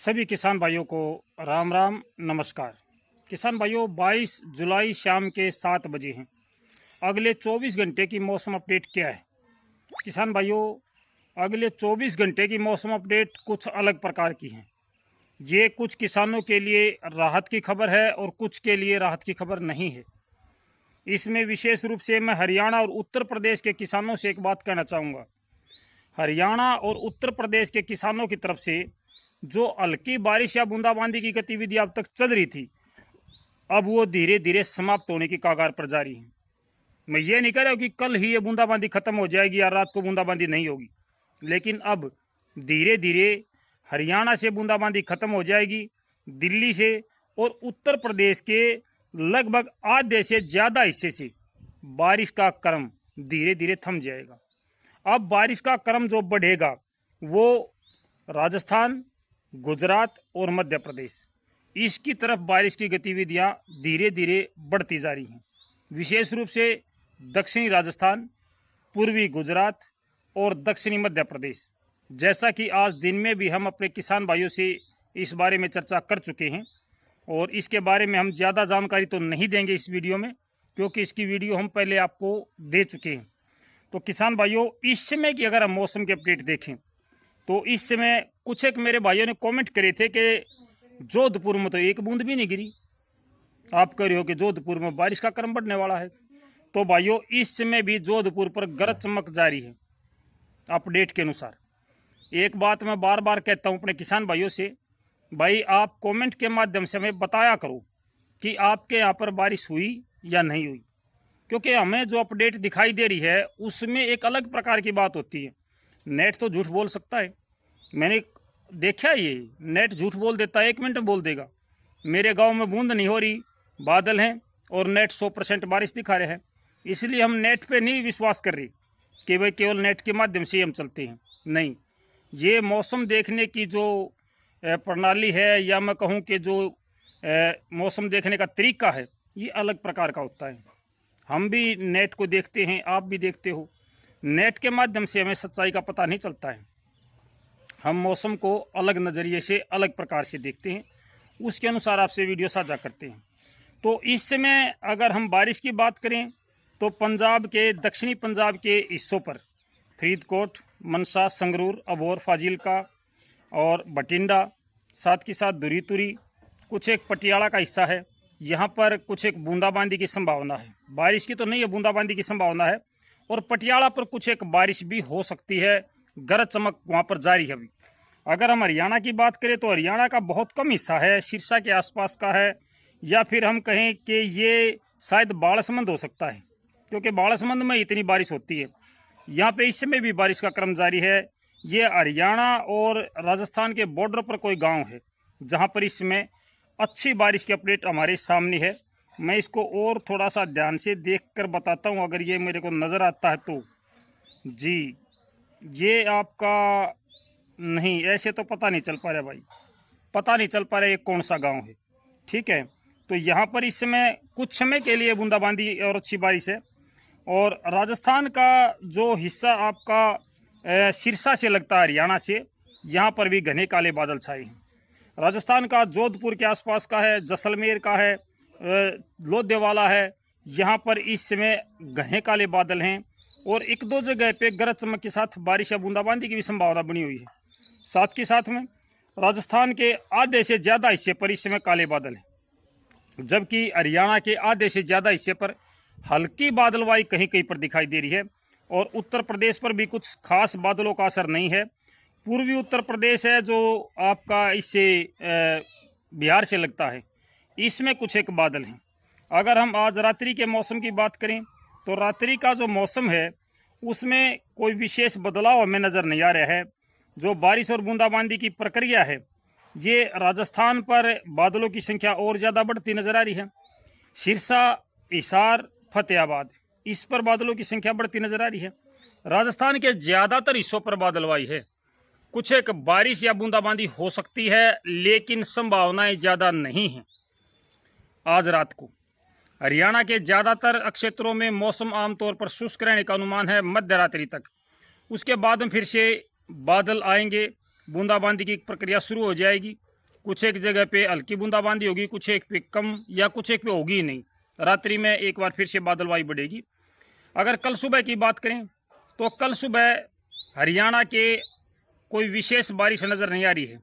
सभी किसान भाइयों को राम राम नमस्कार। किसान भाइयों 22 जुलाई शाम के 7 बजे हैं। अगले 24 घंटे की मौसम अपडेट क्या है? किसान भाइयों अगले 24 घंटे की मौसम अपडेट कुछ अलग प्रकार की है। ये कुछ किसानों के लिए राहत की खबर है और कुछ के लिए राहत की खबर नहीं है। इसमें विशेष रूप से मैं हरियाणा और उत्तर प्रदेश के किसानों से एक बात कहना चाहूँगा। हरियाणा और उत्तर प्रदेश के किसानों की तरफ से जो हल्की बारिश या बूंदाबांदी की गतिविधि अब तक चल रही थी, अब वो धीरे धीरे समाप्त होने की कगार पर जा रही है। मैं ये नहीं कह रहा हूँ कि कल ही ये बूंदाबांदी खत्म हो जाएगी या रात को बूंदाबांदी नहीं होगी, लेकिन अब धीरे धीरे हरियाणा से बूंदाबांदी खत्म हो जाएगी। दिल्ली से और उत्तर प्रदेश के लगभग आधे से ज़्यादा हिस्से से बारिश का क्रम धीरे धीरे थम जाएगा। अब बारिश का क्रम जो बढ़ेगा वो राजस्थान, गुजरात और मध्य प्रदेश, इसकी तरफ बारिश की गतिविधियां धीरे धीरे बढ़ती जा रही हैं। विशेष रूप से दक्षिणी राजस्थान, पूर्वी गुजरात और दक्षिणी मध्य प्रदेश। जैसा कि आज दिन में भी हम अपने किसान भाइयों से इस बारे में चर्चा कर चुके हैं और इसके बारे में हम ज़्यादा जानकारी तो नहीं देंगे इस वीडियो में, क्योंकि इसकी वीडियो हम पहले आपको दे चुके हैं। तो किसान भाइयों इस समय की अगर हम मौसम के अपडेट देखें तो इस समय कुछ एक मेरे भाइयों ने कमेंट करे थे कि जोधपुर में तो एक बूंद भी नहीं गिरी। आप कह रहे हो कि जोधपुर में बारिश का क्रम बढ़ने वाला है। तो भाइयों इस समय भी जोधपुर पर गरज चमक जारी है अपडेट के अनुसार। एक बात मैं बार बार कहता हूं अपने किसान भाइयों से, भाई आप कमेंट के माध्यम से हमें बताया करो कि आपके यहाँ पर बारिश हुई या नहीं हुई, क्योंकि हमें जो अपडेट दिखाई दे रही है उसमें एक अलग प्रकार की बात होती है। नेट तो झूठ बोल सकता है, मैंने देखा ये नेट झूठ बोल देता है, 1 मिनट में बोल देगा मेरे गांव में बूंद नहीं हो रही, बादल हैं, और नेट 100% बारिश दिखा रहे हैं। इसलिए हम नेट पे नहीं विश्वास कर रहे कि भाई केवल नेट के माध्यम से हम चलते हैं। नहीं, ये मौसम देखने की जो प्रणाली है, या मैं कहूँ कि जो मौसम देखने का तरीका है, ये अलग प्रकार का होता है। हम भी नेट को देखते हैं, आप भी देखते हो। नेट के माध्यम से हमें सच्चाई का पता नहीं चलता है। हम मौसम को अलग नज़रिए से, अलग प्रकार से देखते हैं, उसके अनुसार आपसे वीडियो साझा करते हैं। तो इस समय अगर हम बारिश की बात करें तो पंजाब के, दक्षिणी पंजाब के हिस्सों पर फरीदकोट, मनसा, संगरूर, अबोर, फाजिलका और बठिंडा, साथ के साथ धुरी तुरी, कुछ एक पटियाला का हिस्सा है, यहाँ पर कुछ एक बूंदाबांदी की संभावना है। बारिश की तो नहीं है, बूंदाबांदी की संभावना है। और पटियाला पर कुछ एक बारिश भी हो सकती है, गरज चमक वहाँ पर जारी है अभी। अगर हम हरियाणा की बात करें तो हरियाणा का बहुत कम हिस्सा है, सिरसा के आसपास का है, या फिर हम कहें कि ये शायद बालसमंद हो सकता है, क्योंकि बालसमंद में इतनी बारिश होती है। यहाँ पे इस समय भी बारिश का क्रम जारी है। ये हरियाणा और राजस्थान के बॉर्डर पर कोई गाँव है जहाँ पर इस समय अच्छी बारिश की अपडेट हमारे सामने है। मैं इसको और थोड़ा सा ध्यान से देखकर बताता हूँ, अगर ये मेरे को नज़र आता है तो। जी, ये आपका नहीं, ऐसे तो पता नहीं चल पा रहा भाई, पता नहीं चल पा रहा ये कौन सा गांव है। ठीक है, तो यहाँ पर इस समय कुछ समय के लिए बूंदाबांदी और अच्छी बारिश है। और राजस्थान का जो हिस्सा आपका सिरसा से लगता है हरियाणा से, यहाँ पर भी घने काले बादल छाए हैं। राजस्थान का जोधपुर के आसपास का है, जैसलमेर का है, लोधेवाला है, यहाँ पर इस समय घने काले बादल हैं और 1-2 जगह पे गरज चमक के साथ बारिश या बूंदाबांदी की भी संभावना बनी हुई है। साथ के साथ में राजस्थान के आधे से ज़्यादा हिस्से पर इस समय काले बादल हैं, जबकि हरियाणा के आधे से ज़्यादा हिस्से पर हल्की बादलवाई कहीं कहीं पर दिखाई दे रही है। और उत्तर प्रदेश पर भी कुछ खास बादलों का असर नहीं है। पूर्वी उत्तर प्रदेश है जो आपका इससे बिहार से लगता है, इसमें कुछ एक बादल हैं। अगर हम आज रात्रि के मौसम की बात करें तो रात्रि का जो मौसम है उसमें कोई विशेष बदलाव हमें नज़र नहीं आ रहा है। जो बारिश और बूंदाबांदी की प्रक्रिया है, ये राजस्थान पर बादलों की संख्या और ज़्यादा बढ़ती नज़र आ रही है। सिरसा, हिसार, फतेहाबाद, इस पर बादलों की संख्या बढ़ती नज़र आ रही है। राजस्थान के ज़्यादातर हिस्सों पर बादलवाई है। कुछ एक बारिश या बूंदाबांदी हो सकती है, लेकिन संभावनाएं ज़्यादा नहीं हैं। आज रात को हरियाणा के ज़्यादातर क्षेत्रों में मौसम आमतौर पर शुष्क रहने का अनुमान है मध्य रात्रि तक। उसके बाद में फिर से बादल आएंगे, बूंदाबांदी की प्रक्रिया शुरू हो जाएगी कुछ एक जगह पे हल्की बूंदाबांदी होगी, कुछ एक पे कम या कुछ एक पे होगी ही नहीं। रात्रि में एक बार फिर से बादलवाई बढ़ेगी। अगर कल सुबह की बात करें तो कल सुबह हरियाणा के कोई विशेष बारिश नज़र नहीं आ रही है।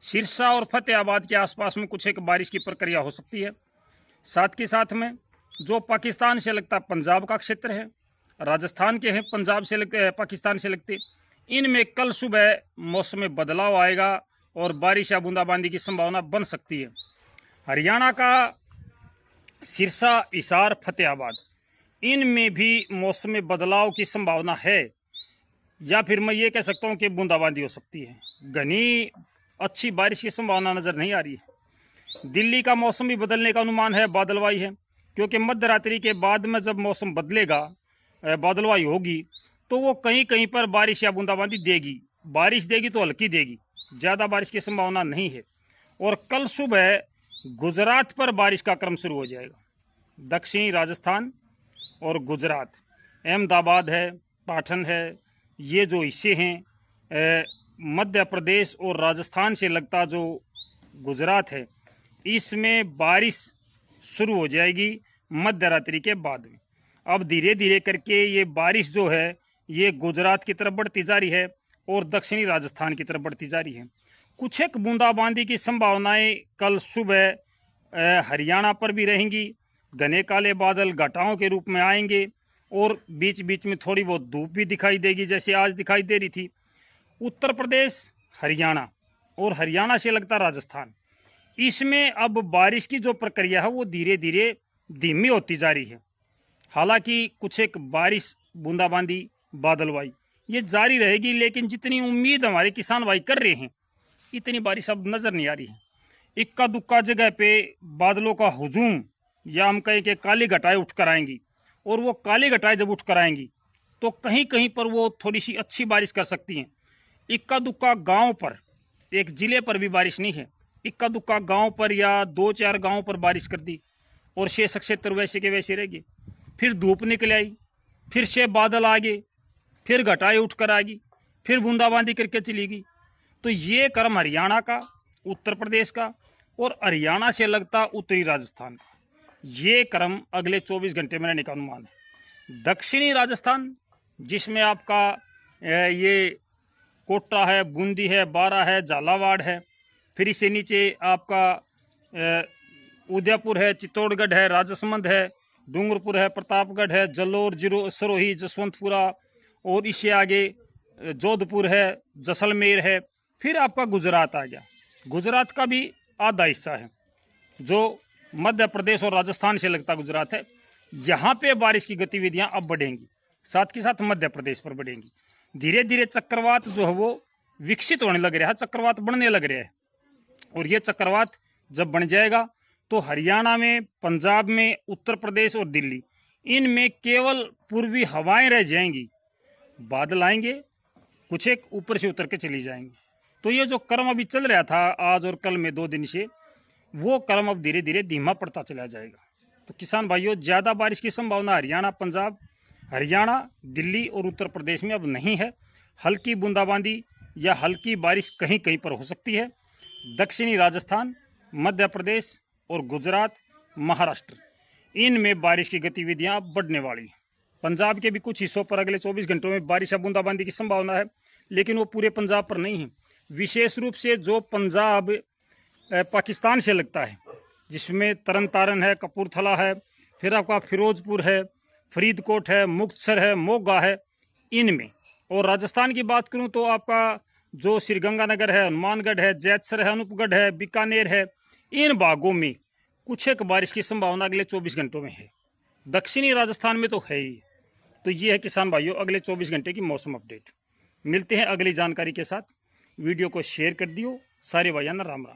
सिरसा और फतेहाबाद के आसपास में कुछ एक बारिश की प्रक्रिया हो सकती है। साथ के साथ में जो पाकिस्तान से लगता पंजाब का क्षेत्र है, राजस्थान के हैं पंजाब से लगते पाकिस्तान से लगते, इनमें कल सुबह मौसम में बदलाव आएगा और बारिश या बूंदाबांदी की संभावना बन सकती है। हरियाणा का सिरसा, हिसार, फतेहाबाद, इनमें भी मौसम में बदलाव की संभावना है, या फिर मैं ये कह सकता हूँ कि बूंदाबांदी हो सकती है। घनी अच्छी बारिश की संभावना नज़र नहीं आ रही है। दिल्ली का मौसम भी बदलने का अनुमान है, बादलवाई है, क्योंकि मध्य रात्रि के बाद में जब मौसम बदलेगा, बादलवाई होगी, तो वो कहीं कहीं पर बारिश या बूंदाबांदी देगी। बारिश देगी तो हल्की देगी, ज़्यादा बारिश की संभावना नहीं है। और कल सुबह गुजरात पर बारिश का क्रम शुरू हो जाएगा। दक्षिणी राजस्थान और गुजरात, अहमदाबाद है, पाटन है, ये जो हिस्से हैं मध्य प्रदेश और राजस्थान से लगता जो गुजरात है, इसमें बारिश शुरू हो जाएगी मध्य रात्रि के बाद में। अब धीरे धीरे करके ये बारिश जो है ये गुजरात की तरफ बढ़ती जा रही है और दक्षिणी राजस्थान की तरफ बढ़ती जा रही है। कुछ एक बूंदाबांदी की संभावनाएं कल सुबह हरियाणा पर भी रहेंगी। घने काले बादल घटाओं के रूप में आएंगे और बीच बीच में थोड़ी बहुत धूप भी दिखाई देगी, जैसे आज दिखाई दे रही थी। उत्तर प्रदेश, हरियाणा और हरियाणा से लगता राजस्थान, इसमें अब बारिश की जो प्रक्रिया है वो धीरे धीरे धीमी होती जा रही है। हालांकि कुछ एक बारिश, बूंदाबांदी, बादलवाई ये जारी रहेगी, लेकिन जितनी उम्मीद हमारे किसान भाई कर रहे हैं इतनी बारिश अब नज़र नहीं आ रही है। इक्का दुक्का जगह पे बादलों का हुजूम, या हम कहें कि काली घटाएं उठ कर आएंगी, और वो काली घटाएं जब उठ कर आएंगी तो कहीं कहीं पर वो थोड़ी सी अच्छी बारिश कर सकती हैं। इक्का दुक्का गाँव पर, एक ज़िले पर भी बारिश नहीं है, इक्का दुक्का गाँव पर या 2-4 गाँव पर बारिश कर दी और शेष क्षेत्र वैसे के वैसे रह गए। फिर धूप निकल आई, फिर से बादल आ गए, फिर घटाएं उठ कर आ गई, फिर बूंदाबांदी करके चली गई। तो ये क्रम हरियाणा का, उत्तर प्रदेश का और हरियाणा से लगता उत्तरी राजस्थान का, ये क्रम अगले 24 घंटे में रहने का अनुमान है। दक्षिणी राजस्थान, जिसमें आपका ये कोटा है, बूंदी है, बारा है, झालावाड़ है, फिर इससे नीचे आपका उदयपुर है, चित्तौड़गढ़ है, राजसमंद है, डूंगरपुर है, प्रतापगढ़ है, जलोर, सिरोही, जसवंतपुरा, और इससे आगे जोधपुर है, जैसलमेर है। फिर आपका गुजरात आ गया। गुजरात का भी आधा हिस्सा है जो मध्य प्रदेश और राजस्थान से लगता गुजरात है। यहाँ पे बारिश की गतिविधियाँ अब बढ़ेंगी, साथ के साथ मध्य प्रदेश पर बढ़ेंगी। धीरे धीरे चक्रवात जो है वो विकसित होने लग रहा है, चक्रवात बनने लग रहा है। और ये चक्रवात जब बन जाएगा तो हरियाणा में, पंजाब में, उत्तर प्रदेश और दिल्ली, इनमें केवल पूर्वी हवाएं रह जाएंगी। बादल आएंगे, कुछ एक ऊपर से उतर के चली जाएंगी। तो ये जो क्रम अभी चल रहा था आज और कल में 2 दिन से, वो क्रम अब धीरे धीरे धीमा पड़ता चला जाएगा। तो किसान भाइयों, ज़्यादा बारिश की संभावना हरियाणा, पंजाब, हरियाणा, दिल्ली और उत्तर प्रदेश में अब नहीं है। हल्की बूंदाबांदी या हल्की बारिश कहीं कहीं पर हो सकती है। दक्षिणी राजस्थान, मध्य प्रदेश और गुजरात, महाराष्ट्र, इनमें बारिश की गतिविधियां बढ़ने वाली हैं। पंजाब के भी कुछ हिस्सों पर अगले 24 घंटों में बारिश या बूंदाबांदी की संभावना है, लेकिन वो पूरे पंजाब पर नहीं है। विशेष रूप से जो पंजाब पाकिस्तान से लगता है, जिसमें तरन तारन है, कपूरथला है, फिर आपका फिरोजपुर है, फरीदकोट है, मुक्तसर है, मोगा है, इनमें। और राजस्थान की बात करूं तो आपका जो श्रीगंगानगर है, हनुमानगढ़ है, जैतसर है, अनूपगढ़ है, बीकानेर है, इन भागों में कुछ एक बारिश की संभावना अगले 24 घंटों में है। दक्षिणी राजस्थान में तो है ही। तो ये है किसान भाइयों अगले 24 घंटे की मौसम अपडेट। मिलते हैं अगली जानकारी के साथ। वीडियो को शेयर कर दियो। सारे भाइयों राम राम।